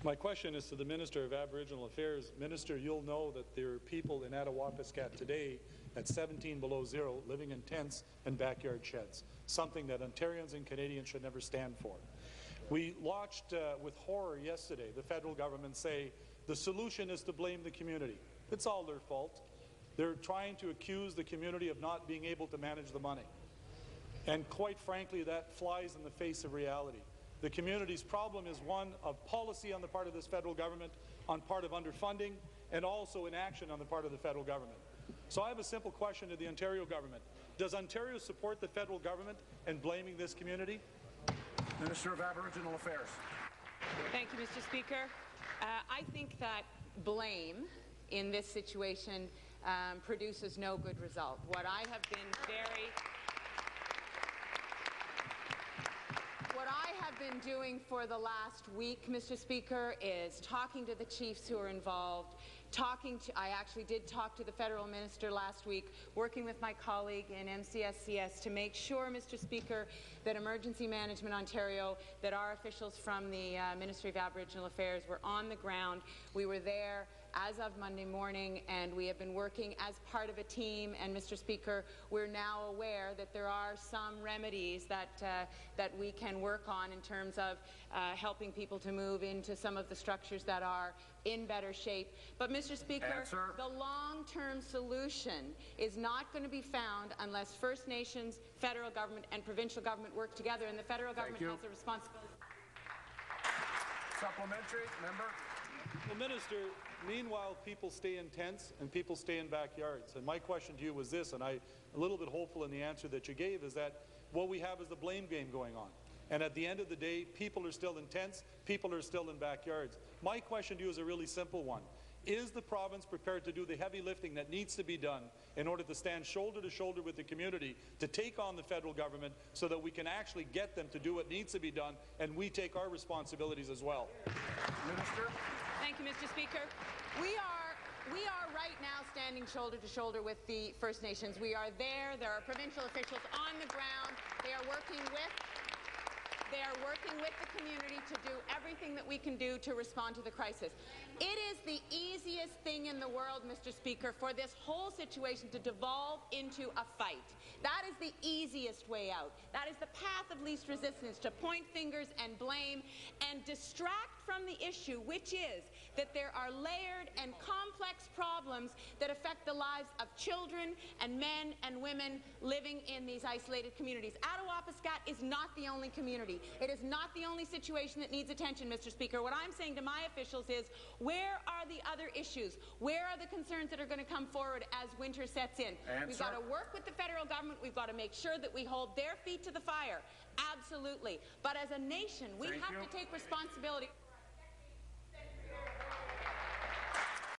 My question is to the Minister of Aboriginal Affairs. Minister, you'll know that there are people in Attawapiskat today at 17 below zero living in tents and backyard sheds, something that Ontarians and Canadians should never stand for. We watched with horror yesterday the federal government say the solution is to blame the community. It's all their fault. They're trying to accuse the community of not being able to manage the money. And quite frankly, that flies in the face of reality. The community's problem is one of policy on the part of this federal government, on part of underfunding, and also inaction on the part of the federal government. So I have a simple question to the Ontario government. Does Ontario support the federal government in blaming this community? Minister of Aboriginal Affairs. Thank you, Mr. Speaker. I think that blame in this situation produces no good result. What I have been doing for the last week, Mr. Speaker, is talking to the chiefs who are involved, I actually did talk to the federal minister last week, working with my colleague in MCSCS to make sure, Mr. Speaker, that Emergency Management Ontario, that our officials from the Ministry of Aboriginal Affairs were on the ground. We were there as of Monday morning, and we have been working as part of a team. And, Mr. Speaker, we're now aware that there are some remedies that we can work on in terms of helping people to move into some of the structures that are in better shape. But, Mr. Speaker, the long-term solution is not going to be found unless First Nations, federal government and provincial government work together, and the federal government has a responsibility. Supplementary, member. Well, Minister, meanwhile, people stay in tents and people stay in backyards. And my question to you was this, and I'm a little bit hopeful in the answer that you gave, is that what we have is the blame game going on. And at the end of the day, people are still in tents, people are still in backyards. My question to you is a really simple one. Is the province prepared to do the heavy lifting that needs to be done in order to stand shoulder to shoulder with the community to take on the federal government so that we can actually get them to do what needs to be done and we take our responsibilities as well? Minister. Thank you, Mr. Speaker. We are right now standing shoulder to shoulder with the First Nations. We are there. There are provincial officials on the ground. They are working with the community to do everything that we can do to respond to the crisis. It is the easiest thing in the world, Mr. Speaker, for this whole situation to devolve into a fight. That is the easiest way out. That is the path of least resistance, to point fingers and blame and distract from the issue, which is that there are layered and complex problems that affect the lives of children and men and women living in these isolated communities. Attawapiskat is not the only community. It is not the only situation that needs attention, Mr. Speaker. What I'm saying to my officials is, where are the other issues? Where are the concerns that are going to come forward as winter sets in? We've got to work with the federal government. We've got to make sure that we hold their feet to the fire. Absolutely. But as a nation, we have to take responsibility.